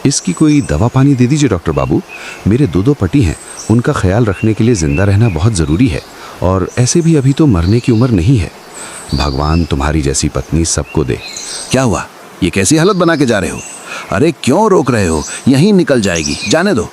इसकी कोई दवा पानी दे दीजिए डॉक्टर बाबू। मेरे दो पति हैं, उनका ख्याल रखने के लिए जिंदा रहना बहुत ज़रूरी है, और ऐसे भी अभी तो मरने की उम्र नहीं है। भगवान तुम्हारी जैसी पत्नी सबको दे। क्या हुआ? ये कैसी हालत बना के जा रहे हो? अरे क्यों रोक रहे हो? यहीं निकल जाएगी, जाने दो।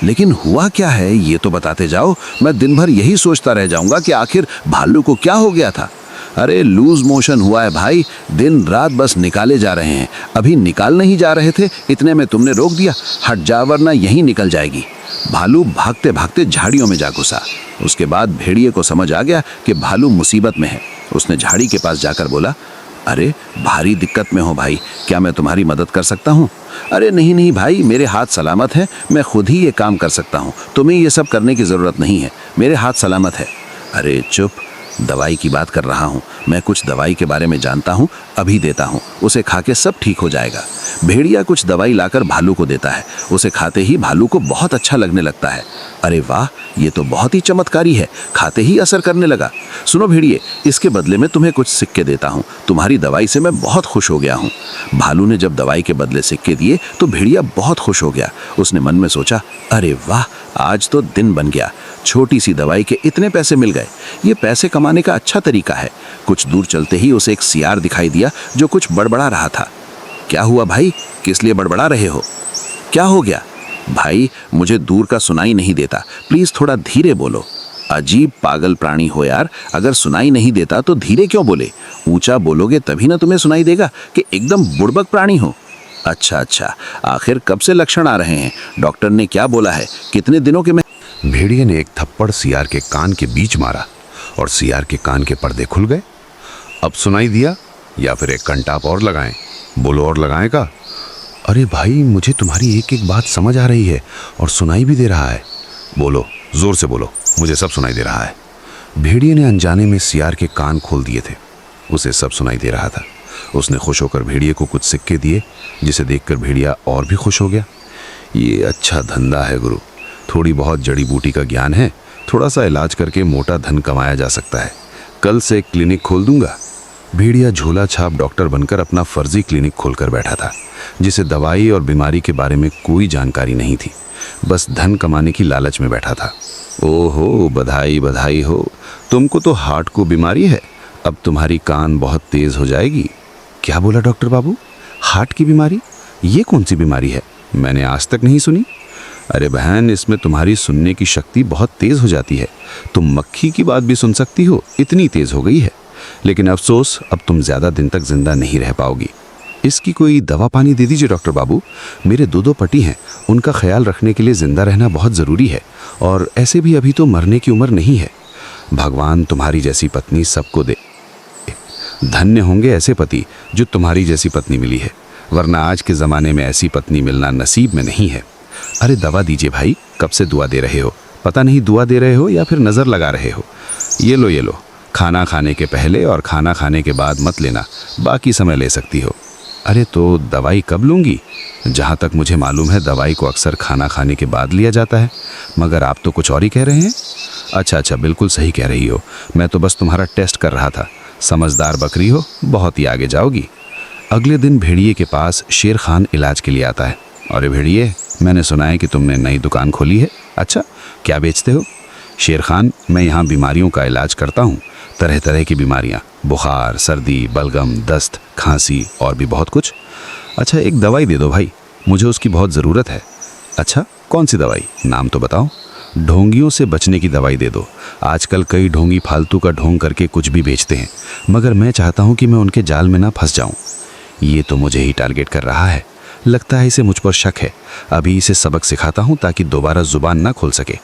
लेकिन हुआ क्या है ये तो बताते जाओ। मैं दिन भर यही सोचता रह जाऊंगा कि आखिर भालू को क्या हो गया था। अरे लूज मोशन हुआ है भाई, दिन रात बस निकाले जा रहे हैं। अभी निकाल नहीं जा रहे थे, इतने में तुमने रोक दिया। हट जा वरना यहीं निकल जाएगी। भालू भागते भागते झाड़ियों में जा घुसा। उसके बाद भेड़िए को समझ आ गया कि भालू मुसीबत में है। उसने झाड़ी के पास जाकर बोला, अरे भारी दिक्कत में हो भाई, क्या मैं तुम्हारी मदद कर सकता हूँ? अरे नहीं नहीं भाई, मेरे हाथ सलामत हैं, मैं खुद ही ये काम कर सकता हूँ, तुम्हें ये सब करने की ज़रूरत नहीं है, मेरे हाथ सलामत है। अरे चुप, दवाई की बात कर रहा हूँ, मैं कुछ दवाई के बारे में जानता हूँ, अभी देता हूँ, उसे खा के सब ठीक हो जाएगा। भेड़िया कुछ दवाई लाकर भालू को देता है। उसे खाते ही भालू को बहुत अच्छा लगने लगता है। अरे वाह, ये तो बहुत ही चमत्कारी है, खाते ही असर करने लगा। सुनो भेड़िए, इसके बदले में तुम्हें कुछ सिक्के देता हूँ, तुम्हारी दवाई से मैं बहुत खुश हो गया हूँ। भालू ने जब दवाई के बदले सिक्के दिए तो भेड़िया बहुत खुश हो गया। उसने मन में सोचा, अरे वाह, आज तो दिन बन गया, छोटी सी दवाई के इतने पैसे मिल गए, ये पैसे कमाने का अच्छा तरीका है। कुछ दूर चलते ही उसे एक सियार दिखाई दिया जो कुछ बड़बड़ा रहा था। क्या हुआ भाई, किस लिए बड़बड़ा रहे हो? क्या हो गया? भाई मुझे दूर का सुनाई नहीं देता, प्लीज थोड़ा धीरे बोलो। अजीब पागल प्राणी हो यार, अगर सुनाई नहीं देता तो धीरे क्यों बोले? ऊंचा बोलोगे तभी ना तुम्हें सुनाई देगा कि एकदम बुड़बक प्राणी हो। अच्छा, आखिर कब से लक्षण आ रहे हैं? डॉक्टर ने क्या बोला है? कितने दिनों के में? भेड़िए ने एक थप्पड़ सियार के कान के बीच मारा और सियार के कान के पर्दे खुल गए। अब सुनाई दिया या फिर एक कंटाप और लगाएं? बोलो, और लगाएं का? अरे भाई, मुझे तुम्हारी एक एक बात समझ आ रही है और सुनाई भी दे रहा है। बोलो, जोर से बोलो, मुझे सब सुनाई दे रहा है। भेड़िए ने अनजाने में सियार के कान खोल दिए थे, उसे सब सुनाई दे रहा था। उसने खुश होकर भेड़िए को कुछ सिक्के दिए, जिसे देखकर भेड़िया और भी खुश हो गया। ये अच्छा धंधा है गुरु, थोड़ी बहुत जड़ी बूटी का ज्ञान है, थोड़ा सा इलाज करके मोटा धन कमाया जा सकता है। कल से क्लिनिक खोल दूंगा। भेड़िया झोला छाप डॉक्टर बनकर अपना फर्जी क्लिनिक खोलकर बैठा था, जिसे दवाई और बीमारी के बारे में कोई जानकारी नहीं थी, बस धन कमाने की लालच में बैठा था। ओहो, बधाई बधाई हो, तुमको तो हार्ट को बीमारी है, अब तुम्हारी कान बहुत तेज हो जाएगी। क्या बोला डॉक्टर बाबू? हार्ट की बीमारी? ये कौन सी बीमारी है? मैंने आज तक नहीं सुनी। अरे बहन, इसमें तुम्हारी सुनने की शक्ति बहुत तेज हो जाती है, तुम मक्खी की बात भी सुन सकती हो, इतनी तेज हो गई है। लेकिन अफसोस, अब तुम ज्यादा दिन तक जिंदा नहीं रह पाओगी। इसकी कोई दवा पानी दे दीजिए डॉक्टर बाबू। मेरे दो पति हैं, उनका ख्याल रखने के लिए जिंदा रहना बहुत ज़रूरी है, और ऐसे भी अभी तो मरने की उम्र नहीं है। भगवान तुम्हारी जैसी पत्नी सबको दे। धन्य होंगे ऐसे पति जो तुम्हारी जैसी पत्नी मिली है, वरना आज के ज़माने में ऐसी पत्नी मिलना नसीब में नहीं है। अरे दवा दीजिए भाई, कब से दुआ दे रहे हो? पता नहीं दुआ दे रहे हो या फिर नज़र लगा रहे हो। ये लो, खाना खाने के पहले और खाना खाने के बाद मत लेना, बाकी समय ले सकती हो। अरे तो दवाई कब लूँगी? जहाँ तक मुझे मालूम है दवाई को अक्सर खाना खाने के बाद लिया जाता है, मगर आप तो कुछ और ही कह रहे हैं। अच्छा, बिल्कुल सही कह रही हो, मैं तो बस तुम्हारा टेस्ट कर रहा था। समझदार बकरी हो, बहुत ही आगे जाओगी। अगले दिन भेड़िए के पास शेर खान इलाज के लिए आता है। अरे भेड़िए, मैंने सुना है कि तुमने नई दुकान खोली है। अच्छा, क्या बेचते हो? शेर खान, मैं यहाँ बीमारियों का इलाज करता हूँ, तरह तरह की बीमारियाँ, बुखार, सर्दी, बलगम, दस्त, खांसी और भी बहुत कुछ। अच्छा, एक दवाई दे दो भाई, मुझे उसकी बहुत ज़रूरत है। अच्छा, कौन सी दवाई? नाम तो बताओ। ढोंगियों से बचने की दवाई दे दो। आजकल कई ढोंगी फालतू का ढोंग करके कुछ भी बेचते हैं, मगर मैं चाहता हूँ कि मैं उनके जाल में ना फंस जाऊँ। ये तो मुझे ही टारगेट कर रहा है, लगता है इसे मुझ पर शक है। अभी इसे सबक सिखाता हूँ ताकि दोबारा जुबान ना खोल सके।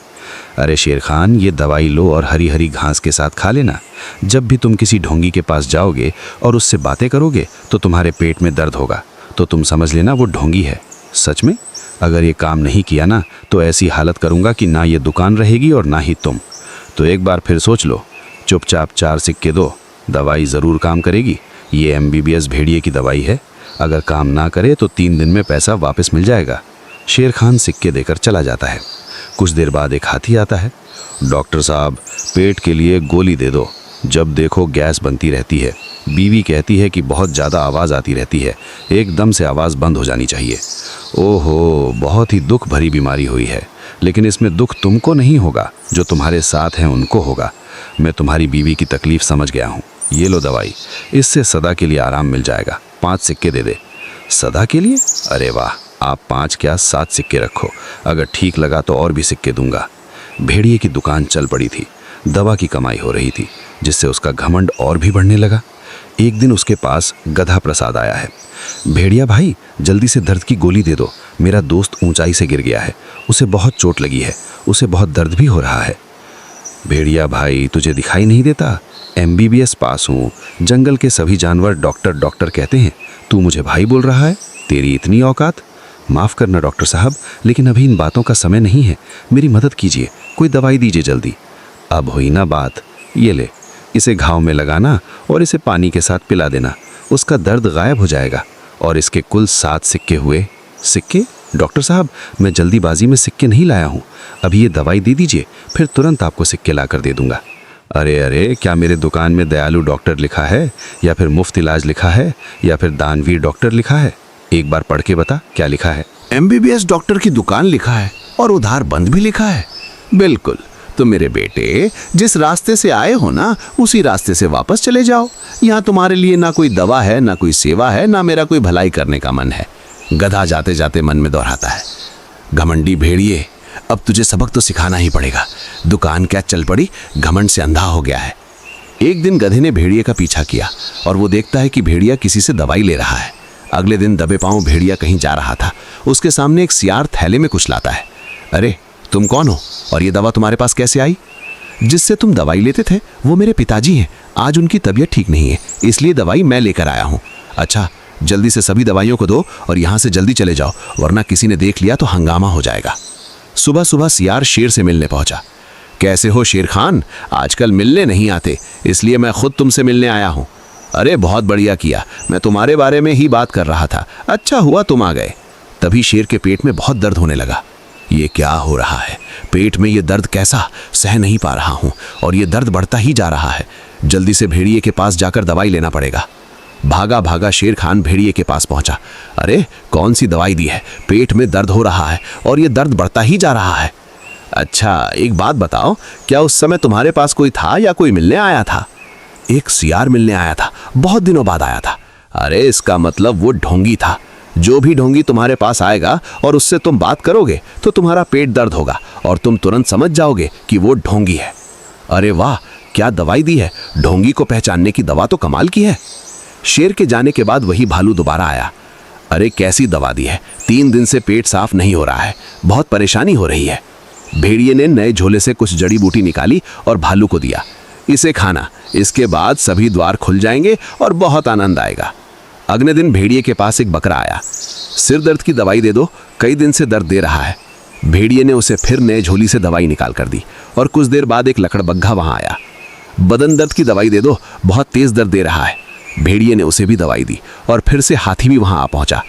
अरे शेर खान, ये दवाई लो और हरी हरी घास के साथ खा लेना। जब भी तुम किसी ढोंगी के पास जाओगे और उससे बातें करोगे तो तुम्हारे पेट में दर्द होगा, तो तुम समझ लेना वो ढोंगी है। सच में, अगर ये काम नहीं किया ना तो ऐसी हालत करूँगा कि ना ये दुकान रहेगी और ना ही तुम। तो एक बार फिर सोच लो, चुपचाप 4 सिक्के दो, दवाई ज़रूर काम करेगी। ये MBBS भेड़िए की दवाई है, अगर काम ना करे तो 3 दिन में पैसा वापस मिल जाएगा। शेर खान सिक्के देकर चला जाता है। कुछ देर बाद एक हाथी आता है। डॉक्टर साहब, पेट के लिए गोली दे दो, जब देखो गैस बनती रहती है, बीवी कहती है कि बहुत ज़्यादा आवाज़ आती रहती है, एकदम से आवाज़ बंद हो जानी चाहिए। ओहो, बहुत ही दुख भरी बीमारी हुई है, लेकिन इसमें दुख तुमको नहीं होगा, जो तुम्हारे साथ हैं उनको होगा। मैं तुम्हारी बीवी की तकलीफ़ समझ गया हूँ। ये लो दवाई, इससे सदा के लिए आराम मिल जाएगा। 5 सिक्के दे दे। सदा के लिए? अरे वाह, आप 5 क्या 7 सिक्के रखो, अगर ठीक लगा तो और भी सिक्के दूंगा। भेड़िए की दुकान चल पड़ी थी, दवा की कमाई हो रही थी, जिससे उसका घमंड और भी बढ़ने लगा। एक दिन उसके पास गधा प्रसाद आया है। भेड़िया भाई, जल्दी से दर्द की गोली दे दो, मेरा दोस्त ऊंचाई से गिर गया है, उसे बहुत चोट लगी है, उसे बहुत दर्द भी हो रहा है। भेड़िया भाई, तुझे दिखाई नहीं देता? MBBS पास हूँ, जंगल के सभी जानवर डॉक्टर डॉक्टर कहते हैं, तू मुझे भाई बोल रहा है? तेरी इतनी औकात? माफ़ करना डॉक्टर साहब, लेकिन अभी इन बातों का समय नहीं है, मेरी मदद कीजिए, कोई दवाई दीजिए जल्दी। अब हुई ना बात, ये ले, इसे घाव में लगाना और इसे पानी के साथ पिला देना, उसका दर्द गायब हो जाएगा। और इसके कुल 7 सिक्के हुए। सिक्के? डॉक्टर साहब, मैं जल्दीबाजी में सिक्के नहीं लाया हूँ, अभी ये दवाई दे दीजिए, फिर तुरंत आपको सिक्के ला कर दे दूंगा। अरे अरे, क्या मेरे दुकान में दयालु डॉक्टर लिखा है, या फिर मुफ्त इलाज लिखा है, या फिर दानवीर डॉक्टर लिखा है? एक बार पढ़ के बता, क्या लिखा है? MBBS डॉक्टर की दुकान लिखा है और उधार बंद भी लिखा है। बिल्कुल, तो मेरे बेटे, जिस रास्ते से आए हो ना, उसी रास्ते से वापस चले जाओ। यहाँ तुम्हारे लिए ना कोई दवा है, ना कोई सेवा है, ना मेरा कोई भलाई करने का मन है। गधा जाते जाते मन में दोहराता है। घमंडी भेड़िए, अब तुझे सबक तो सिखाना ही पड़ेगा। दुकान क्या चल पड़ी, घमंड से अंधा हो गया है। एक दिन गधे ने भेड़िए का पीछा किया और वो देखता है कि भेड़िया किसी से दवाई ले रहा है। अगले दिन दबे पांव भेड़िया कहीं जा रहा था, उसके सामने एक सियार थैले में कुछ लाता है। अरे, तुम कौन हो और ये दवा तुम्हारे पास कैसे आई? जिससे तुम दवाई लेते थे वो मेरे पिताजी हैं, आज उनकी तबीयत ठीक नहीं है, इसलिए दवाई मैं लेकर आया हूँ। अच्छा, जल्दी से सभी दवाइयों को दो और यहाँ से जल्दी चले जाओ, वरना किसी ने देख लिया तो हंगामा हो जाएगा। सुबह सुबह सियार शेर से मिलने पहुंचा। कैसे हो शेर खान? आजकल मिलने नहीं आते, इसलिए मैं खुद तुमसे मिलने आया हूँ। अरे बहुत बढ़िया किया, मैं तुम्हारे बारे में ही बात कर रहा था, अच्छा हुआ तुम आ गए। तभी शेर के पेट में बहुत दर्द होने लगा। ये क्या हो रहा है? पेट में ये दर्द कैसा? सह नहीं पा रहा हूँ और ये दर्द बढ़ता ही जा रहा है। जल्दी से भेड़िए के पास जाकर दवाई लेना पड़ेगा। भागा भागा शेर खान भेड़िए के पास पहुंचा। अरे, कौन सी दवाई दी है? पेट में दर्द हो रहा है और ये दर्द बढ़ता ही जा रहा है। अच्छा, एक बात बताओ, क्या उस समय तुम्हारे पास कोई था या कोई मिलने आया था? एक सियार मिलने आया था, बहुत दिनों बाद आया था। अरे, इसका मतलब वो ढोंगी था। जो भी ढोंगी तुम्हारे पास आएगा और उससे तुम बात करोगे तो तुम्हारा पेट दर्द होगा और तुम तुरंत समझ जाओगे कि वो ढोंगी है। अरे वाह, क्या दवाई दी है! ढोंगी को पहचानने की दवा तो कमाल की है। शेर के जाने के बाद वही भालू दोबारा आया। अरे, कैसी दवा दी है! 3 दिन से पेट साफ नहीं हो रहा है, बहुत परेशानी हो रही है। भेड़िए ने नए झोले से कुछ जड़ी बूटी निकाली और भालू को दिया। इसे खाना, इसके बाद सभी द्वार खुल जाएंगे और बहुत आनंद आएगा। अगले दिन भेड़िए के पास एक बकरा आया। सिर दर्द की दवाई दे दो, कई दिन से दर्द दे रहा है। भेड़िए ने उसे फिर नए झोली से दवाई निकाल कर दी और कुछ देर बाद एक लकड़बग्घा वहां आया। बदन दर्द की दवाई दे दो, बहुत तेज दर्द दे रहा है। भेड़िए ने उसे भी दवाई दी और फिर से हाथी भी वहां आ पहुंचा।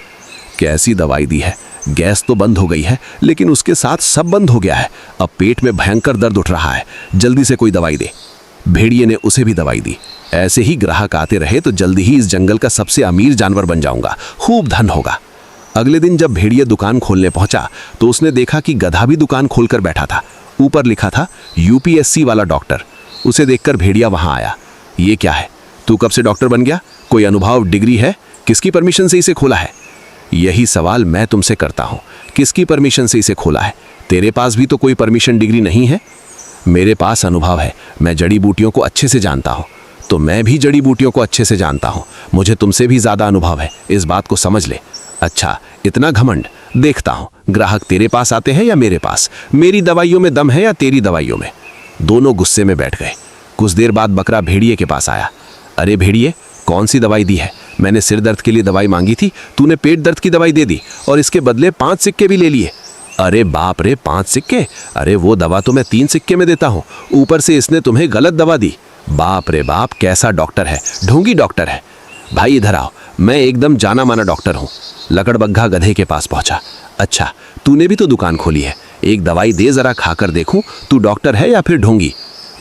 कैसी दवाई दी है! गैस तो बंद हो गई है, लेकिन उसके साथ सब बंद हो गया है। अब पेट में भयंकर दर्द उठ रहा है, जल्दी से कोई दवाई दे। भेड़िए ने उसे भी दवाई दी। ऐसे ही ग्राहक आते रहे तो जल्दी ही इस जंगल का सबसे अमीर जानवर बन जाऊंगा, खूब धन होगा। अगले दिन जब भेड़िए दुकान खोलने पहुंचा तो उसने देखा कि गधा भी दुकान खोलकर बैठा था। ऊपर लिखा था UPSC वाला डॉक्टर। उसे देखकर भेड़िया वहां आया। ये क्या है? तू कब से डॉक्टर बन गया? कोई अनुभव, डिग्री है? किसकी परमिशन से इसे खोला है? यही सवाल मैं तुमसे करता हूं, किसकी परमिशन से इसे खोला है? तेरे पास भी तो कोई परमिशन, डिग्री नहीं है। मेरे पास अनुभव है, मैं जड़ी बूटियों को अच्छे से जानता हूं। तो मैं भी जड़ी बूटियों को अच्छे से जानता हूं, मुझे तुमसे भी ज्यादा अनुभव है, इस बात को समझ ले। अच्छा, इतना घमंड! देखता हूं ग्राहक तेरे पास आते हैं या मेरे पास, मेरी दवाइयों में दम है या तेरी दवाइयों में। दोनों गुस्से में बैठ गए। कुछ देर बाद बकरा भेड़िए के पास आया। अरे भेड़िए, कौन सी दवाई दी है? मैंने सिर दर्द के लिए दवाई मांगी थी, तूने पेट दर्द की दवाई दे दी और इसके बदले 5 सिक्के भी ले लिए। अरे बाप रे, 5 सिक्के! अरे वो दवा तो मैं 3 सिक्के में देता हूँ, ऊपर से इसने तुम्हें गलत दवा दी। बाप रे बाप, कैसा डॉक्टर है! ढोंगी डॉक्टर है। भाई इधर आओ, मैं एकदम जाना माना डॉक्टर हूँ। लकड़बग्घा गधे के पास पहुंचा। अच्छा, तूने भी तो दुकान खोली है, एक दवाई दे, जरा खाकर देखूं तू डॉक्टर है या फिर ढोंगी।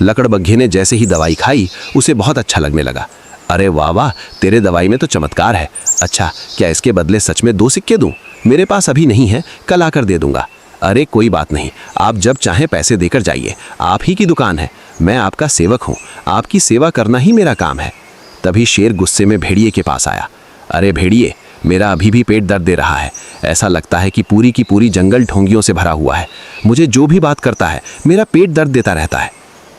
लकड़बग्घे ने जैसे ही दवाई खाई उसे बहुत अच्छा लगने लगा। अरे वाह वाह, तेरे दवाई में तो चमत्कार है। अच्छा, क्या इसके बदले सच में 2 सिक्के दूं? मेरे पास अभी नहीं है, कल आकर दे दूंगा। अरे कोई बात नहीं, आप जब चाहें पैसे देकर जाइए, आप ही की दुकान है, मैं आपका सेवक हूँ, आपकी सेवा करना ही मेरा काम है। तभी शेर गुस्से में भेड़िए के पास आया। अरे भेड़िए, मेरा अभी भी पेट दर्द दे रहा है, ऐसा लगता है कि पूरी की पूरी जंगल ढोंगियों से भरा हुआ है। मुझे जो भी बात करता है मेरा पेट दर्द देता रहता है।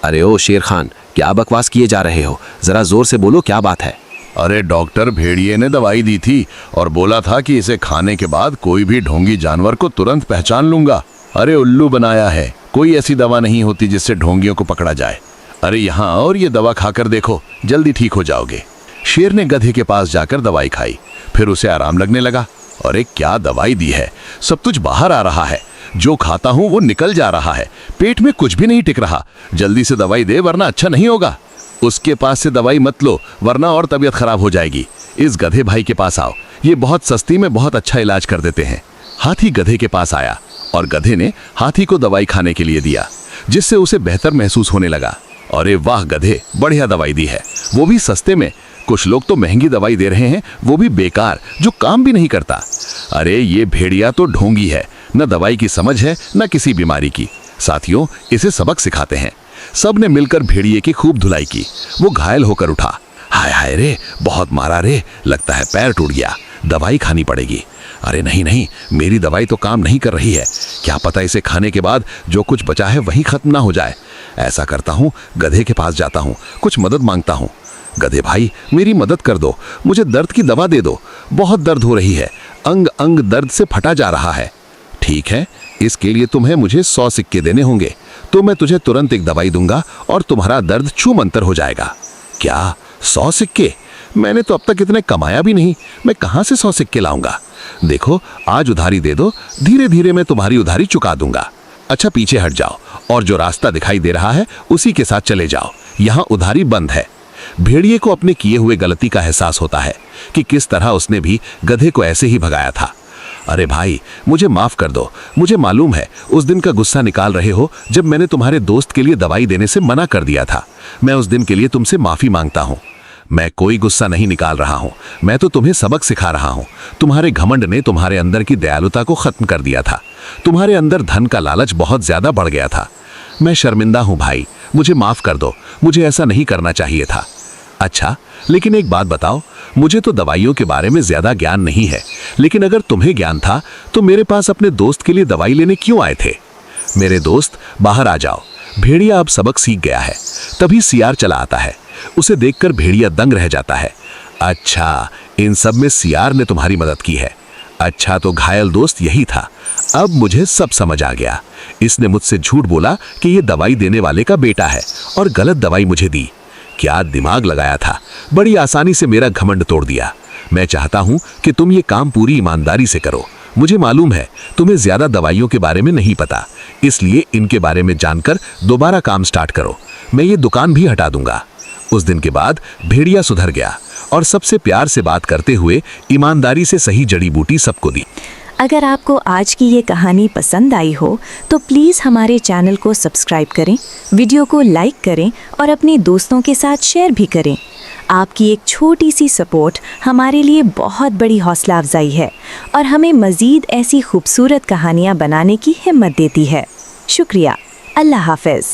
अरे ओ शेर खान, क्या बकवास किए जा रहे हो? जरा जोर से बोलो, क्या बात है? अरे डॉक्टर, भेड़िए ने दवाई दी थी और बोला था कि इसे खाने के बाद कोई भी ढोंगी जानवर को तुरंत पहचान लूंगा। अरे उल्लू बनाया है, कोई ऐसी दवा नहीं होती जिससे ढोंगियों को पकड़ा जाए। अरे यहाँ और ये दवा खाकर देखो, जल्दी ठीक हो जाओगे। शेर ने गधे के पास जाकर दवाई खाई, फिर उसे आराम लगने लगा। अरे क्या दवाई दी है, सब कुछ बाहर आ रहा है, जो खाता हूँ वो निकल जा रहा है, पेट में कुछ भी नहीं टिक रहा। जल्दी से दवाई दे वरना अच्छा नहीं होगा। उसके पास से दवाई मत लो वरना और तबीयत खराब हो जाएगी। इस गधे भाई के पास आओ, ये बहुत सस्ती में बहुत अच्छा इलाज कर देते हैं। हाथी गधे के पास आया और गधे ने हाथी को दवाई खाने के लिए दिया, जिससे उसे बेहतर महसूस होने लगा। अरे वाह गधे, बढ़िया दवाई दी है, वो भी सस्ते में। कुछ लोग तो महंगी दवाई दे रहे हैं, वो भी बेकार, जो काम भी नहीं करता। अरे ये भेड़िया तो ढोंगी है, न दवाई की समझ है न किसी बीमारी की। साथियों, इसे सबक सिखाते हैं। सब ने मिलकर भेड़िए की खूब धुलाई की। वो घायल होकर उठा। हाय हाय रे, बहुत मारा रे, लगता है पैर टूट गया, दवाई खानी पड़ेगी। अरे नहीं नहीं, मेरी दवाई तो काम नहीं कर रही है, क्या पता इसे खाने के बाद जो कुछ बचा है वहीं खत्म ना हो जाए। ऐसा करता हूँ, गधे के पास जाता हूँ, कुछ मदद मांगता हूँ। गधे भाई, मेरी मदद कर दो, मुझे दर्द की दवा दे दो, बहुत दर्द हो रही है, अंग अंग दर्द से फटा जा रहा है। ठीक है, इसके लिए तुम्हें मुझे 100 सिक्के देने होंगे, तो मैं तुझे तुरंत एक दवाई दूंगा और तुम्हारा दर्द छूमंतर हो जाएगा। क्या 100 सिक्के? मैंने तो अब तक इतने कमाया भी नहीं, मैं कहाँ से 100 सिक्के लाऊंगा? देखो, आज उधारी दे दो, धीरे धीरे मैं तुम्हारी उधारी चुका दूंगा। अच्छा पीछे हट जाओ और जो रास्ता दिखाई दे रहा है उसी के साथ चले जाओ, यहाँ उधारी बंद है। भेड़िए को अपने किए हुए गलती का एहसास होता है कि किस तरह उसने भी गधे को ऐसे ही भगाया था। अरे भाई, मुझे माफ कर दो, मुझे मालूम है उस दिन का गुस्सा निकाल रहे हो जब मैंने तुम्हारे दोस्त के लिए दवाई देने से मना कर दिया था। मैं उस दिन के लिए तुमसे माफी मांगता हूँ। मैं कोई गुस्सा नहीं निकाल रहा हूँ, मैं तो तुम्हें सबक सिखा रहा हूँ। तुम्हारे घमंड ने तुम्हारे अंदर की दयालुता को खत्म कर दिया था, तुम्हारे अंदर धन का लालच बहुत ज्यादा बढ़ गया था। मैं शर्मिंदा हूँ भाई, मुझे माफ कर दो, मुझे ऐसा नहीं करना चाहिए था। अच्छा, लेकिन एक बात बताओ, मुझे तो दवाइयों के बारे में ज्यादा ज्ञान नहीं है, लेकिन अगर तुम्हें ज्ञान था तो मेरे पास अपने दोस्त के लिए दवाई लेने क्यों आए थे? मेरे दोस्त, बाहर आ जाओ, भेड़िया अब सबक सीख गया है। तभी सियार चला आता है, उसे देखकर भेड़िया दंग रह जाता है। अच्छा, इन सब में सियार ने तुम्हारी मदद की है। अच्छा, तो घायल दोस्त यही था, अब मुझे सब समझ आ गया। इसने मुझसे झूठ बोला कि ये दवाई देने वाले का बेटा है और गलत दवाई मुझे दी। क्या दिमाग लगाया था, बड़ी आसानी से मेरा घमंड तोड़ दिया। मैं चाहता हूं कि तुम ये काम पूरी ईमानदारी से करो। मुझे मालूम है तुम्हें ज्यादा दवाइयों के बारे में नहीं पता, इसलिए इनके बारे में जानकर दोबारा काम स्टार्ट करो। मैं ये दुकान भी हटा दूंगा। उस दिन के बाद भेड़िया सुधर गया और सबसे प्यार से बात करते हुए ईमानदारी से सही जड़ी बूटी सबको दी। अगर आपको आज की ये कहानी पसंद आई हो तो प्लीज़ हमारे चैनल को सब्सक्राइब करें, वीडियो को लाइक करें और अपने दोस्तों के साथ शेयर भी करें। आपकी एक छोटी सी सपोर्ट हमारे लिए बहुत बड़ी हौसला अफजाई है और हमें मज़ीद ऐसी खूबसूरत कहानियाँ बनाने की हिम्मत देती है। शुक्रिया। अल्लाह हाफ़िज़।